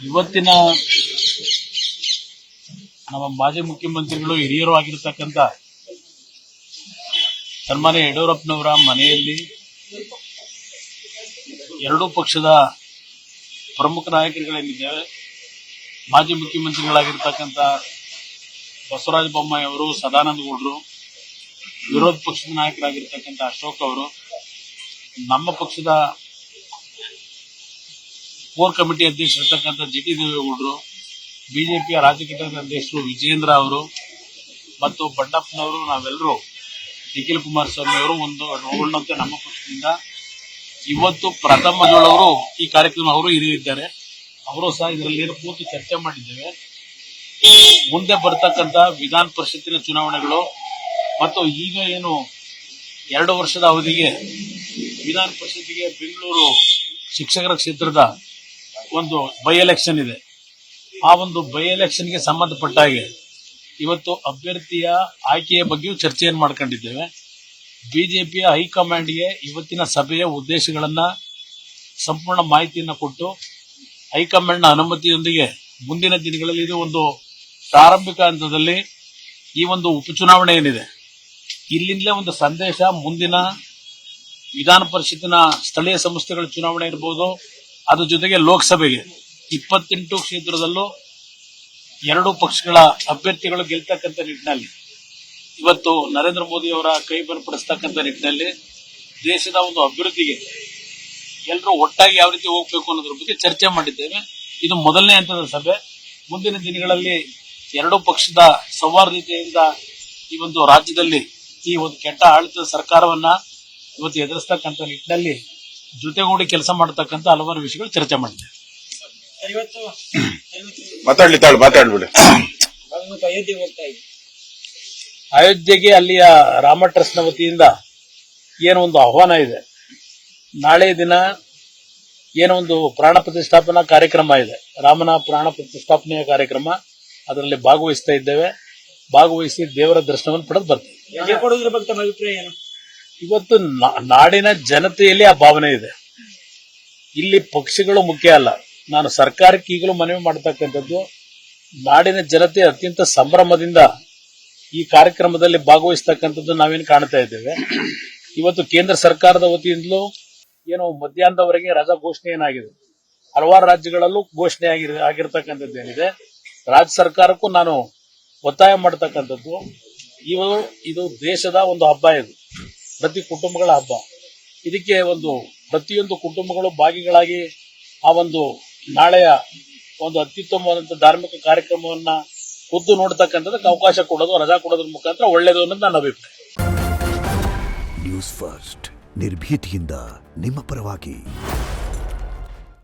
ಇವತ್ತಿನ ನಮ್ಮ ಮಾಜಿ ಮುಖ್ಯಮಂತ್ರಿಗಳು ಹಿರಿಯರು ಆಗಿರತಕ್ಕಂತ ಸನ್ಮಾನ್ಯ ಯಡಿಯೂರಪ್ಪನವರ ಮನೆಯಲ್ಲಿ ಎರಡೂ ಪಕ್ಷದ ಪ್ರಮುಖ ನಾಯಕರುಗಳೇನಿದ್ದೇವೆ, ಮಾಜಿ ಮುಖ್ಯಮಂತ್ರಿಗಳಾಗಿರ್ತಕ್ಕಂಥ ಬಸವರಾಜ ಬೊಮ್ಮಾಯಿ ಅವರು, ಸದಾನಂದ ಗೌಡರು, ವಿರೋಧ ಪಕ್ಷದ ನಾಯಕರಾಗಿರ್ತಕ್ಕಂಥ ಅಶೋಕ್ ಅವರು, ನಮ್ಮ ಪಕ್ಷದ ಕೋರ್ ಕಮಿಟಿ ಅಧ್ಯಕ್ಷರಿರ್ತಕ್ಕಂಥ ಜಿ.ಟಿ. ದೇವೇಗೌಡರು, ಬಿಜೆಪಿಯ ರಾಜ್ಯ ಘಟಕದ ಅಧ್ಯಕ್ಷರು ವಿಜಯೇಂದ್ರ ಅವರು ಮತ್ತು ಬಂಡಪ್ಪನವರು, ನಾವೆಲ್ಲರೂ ನಿಖಿಲ್ ಕುಮಾರಸ್ವಾಮಿ ಅವರು ಒಂದು ಒಳ್ಳಂತೆ ನಮ್ಮ ಪಕ್ಷದಿಂದ ಇವತ್ತು ಪ್ರಥಮ ಜೋಳವರು ಈ ಕಾರ್ಯಕ್ರಮ ಅವರು ಹಿರಿಯಿದ್ದಾರೆ. ಅವರು ಸಹ ಇದರಲ್ಲಿ ಕೂತು ಚರ್ಚೆ ಮಾಡಿದ್ದೇವೆ. ಮುಂದೆ ಬರ್ತಕ್ಕಂಥ ವಿಧಾನ ಪರಿಷತ್ತಿನ ಚುನಾವಣೆಗಳು ಮತ್ತು ಈಗ ಏನು 2 ವರ್ಷದ ಅವಧಿಗೆ ವಿಧಾನ ಪರಿಷತ್ತಿಗೆ ಬೆಂಗಳೂರು ಶಿಕ್ಷಕರ ಕ್ಷೇತ್ರದ ಒಂದು ಬೈ ಎಲೆಕ್ಷನ್ ಇದೆ. ಆ ಒಂದು ಬೈ ಎಲೆಕ್ಷನ್ಗೆ ಸಂಬಂಧಪಟ್ಟ ಹಾಗೆ ಇವತ್ತು ಅಭ್ಯರ್ಥಿಯ ಆಯ್ಕೆಯ ಬಗ್ಗೆಯೂ ಚರ್ಚೆಯನ್ನು ಮಾಡ್ಕೊಂಡಿದ್ದೇವೆ. ಬಿಜೆಪಿಯ ಹೈಕಮಾಂಡ್ಗೆ ಇವತ್ತಿನ ಸಭೆಯ ಉದ್ದೇಶಗಳನ್ನ ಸಂಪೂರ್ಣ ಮಾಹಿತಿಯನ್ನು ಕೊಟ್ಟು ಹೈಕಮಾಂಡ್ನ ಅನುಮತಿಯೊಂದಿಗೆ ಮುಂದಿನ ದಿನಗಳಲ್ಲಿ ಇದು ಒಂದು ಪ್ರಾರಂಭಿಕ ಹಂತದಲ್ಲಿ ಈ ಒಂದು ಉಪಚುನಾವಣೆ ಏನಿದೆ ಇಲ್ಲಿಂದಲೇ ಒಂದು ಸಂದೇಶ ಮುಂದಿನ ವಿಧಾನ ಪರಿಷತ್ತಿನ ಸ್ಥಳೀಯ ಸಂಸ್ಥೆಗಳ ಚುನಾವಣೆ ಇರಬಹುದು, ಅದ್ರ ಜೊತೆಗೆ ಲೋಕಸಭೆಗೆ 28 ಕ್ಷೇತ್ರದಲ್ಲೂ ಎರಡೂ ಪಕ್ಷಗಳ ಅಭ್ಯರ್ಥಿಗಳು ಗೆಲ್ತಕ್ಕಂಥ ನಿಟ್ಟಿನಲ್ಲಿ ಇವತ್ತು ನರೇಂದ್ರ ಮೋದಿ ಅವರ ಕೈ ಬಲಪಡಿಸತಕ್ಕಂಥ ನಿಟ್ಟಿನಲ್ಲಿ ದೇಶದ ಒಂದು ಅಭಿವೃದ್ಧಿಗೆ ಎಲ್ಲರೂ ಒಟ್ಟಾಗಿ ಯಾವ ರೀತಿ ಹೋಗಬೇಕು ಅನ್ನೋದ್ರ ಬಗ್ಗೆ ಚರ್ಚೆ ಮಾಡಿದ್ದೇವೆ. ಇದು ಮೊದಲನೇ ಹಂತದ ಸಭೆ. ಮುಂದಿನ ದಿನಗಳಲ್ಲಿ ಎರಡೂ ಪಕ್ಷದ ಸೌಹಾರ್ದತೆಯಿಂದ ಈ ಒಂದು ರಾಜ್ಯದಲ್ಲಿ ಈ ಒಂದು ಕೆಟ್ಟ ಆಡಳಿತದ ಸರ್ಕಾರವನ್ನ ಇವತ್ತು ಎದುರಿಸತಕ್ಕಂಥ ನಿಟ್ಟಿನಲ್ಲಿ ಜೊತೆಗೂಡಿ ಕೆಲಸ ಮಾಡತಕ್ಕಂಥ ಹಲವಾರು ವಿಷಯಗಳು ಚರ್ಚೆ ಮಾಡಿದ್ದೇವೆ. ಅಯೋಧ್ಯೆಗೆ ಅಲ್ಲಿಯ ರಾಮ ಟ್ರಸ್ಟ್ನ ವತಿಯಿಂದ ಏನೋ ಒಂದು ಆಹ್ವಾನ ಇದೆ. ನಾಳೆ ದಿನ ಏನೋ ಒಂದು ಪ್ರಾಣ ಪ್ರತಿಷ್ಠಾಪನಾ ಕಾರ್ಯಕ್ರಮ ಇದೆ, ರಾಮನ ಪ್ರಾಣ ಪ್ರತಿಷ್ಠಾಪನೆಯ ಕಾರ್ಯಕ್ರಮ. ಅದರಲ್ಲಿ ಭಾಗವಹಿಸ್ತಾ ಇದ್ದೇವೆ. ಭಾಗವಹಿಸಿ ದೇವರ ದರ್ಶನವನ್ನು ಪಡೆದು ಬರ್ತೇವೆ. ಇವತ್ತು ನಾಡಿನ ಜನತೆಯಲ್ಲಿ ಆ ಭಾವನೆ ಇದೆ. ಇಲ್ಲಿ ಪಕ್ಷಗಳು ಮುಖ್ಯ ಅಲ್ಲ. ನಾನು ಸರ್ಕಾರಕ್ಕೆ ಈಗಲೂ ಮನವಿ ಮಾಡತಕ್ಕಂಥದ್ದು, ನಾಡಿನ ಜನತೆ ಅತ್ಯಂತ ಸಂಭ್ರಮದಿಂದ ಈ ಕಾರ್ಯಕ್ರಮದಲ್ಲಿ ಭಾಗವಹಿಸತಕ್ಕಂಥದ್ದು ನಾವೇನು ಕಾಣ್ತಾ ಇದ್ದೇವೆ. ಇವತ್ತು ಕೇಂದ್ರ ಸರ್ಕಾರದ ವತಿಯಿಂದಲೂ ಏನೋ ಮಧ್ಯಾಹ್ನದವರೆಗೆ ರಜಾ ಘೋಷಣೆ ಏನಾಗಿದೆ, ಹಲವಾರು ರಾಜ್ಯಗಳಲ್ಲೂ ಘೋಷಣೆ ಆಗಿರ್ತಕ್ಕಂಥದ್ದು ಏನಿದೆ. ರಾಜ್ಯ ಸರ್ಕಾರಕ್ಕೂ ನಾನು ಒತ್ತಾಯ ಮಾಡತಕ್ಕಂಥದ್ದು, ಇದು ದೇಶದ ಒಂದು ಹಬ್ಬ, ಇದು ಪ್ರತಿ ಕುಟುಂಬಗಳ ಹಬ್ಬ. ಇದಕ್ಕೆ ಒಂದು ಪ್ರತಿಯೊಂದು ಕುಟುಂಬಗಳು ಭಾಗಿಗಳಾಗಿ ಆ ಒಂದು ನಾಳೆಯ ಒಂದು ಅತ್ಯುತ್ತಮವಾದಂತಹ ಧಾರ್ಮಿಕ ಕಾರ್ಯಕ್ರಮವನ್ನ ಖುದ್ದು ನೋಡ್ತಕ್ಕಂಥದಕ್ಕೆ ಅವಕಾಶ ಕೊಡೋದು, ರಜಾ ಕೊಡೋದ್ರ ಮುಖಾಂತರ ಒಳ್ಳೇದು ಅನ್ನೋದು ನನ್ನ ಅಭಿಪ್ರಾಯ. ನ್ಯೂಸ್ ಫಸ್ಟ್, ನಿರ್ಭೀತಿಯಿಂದ ನಿಮ್ಮ ಪರವಾಗಿ.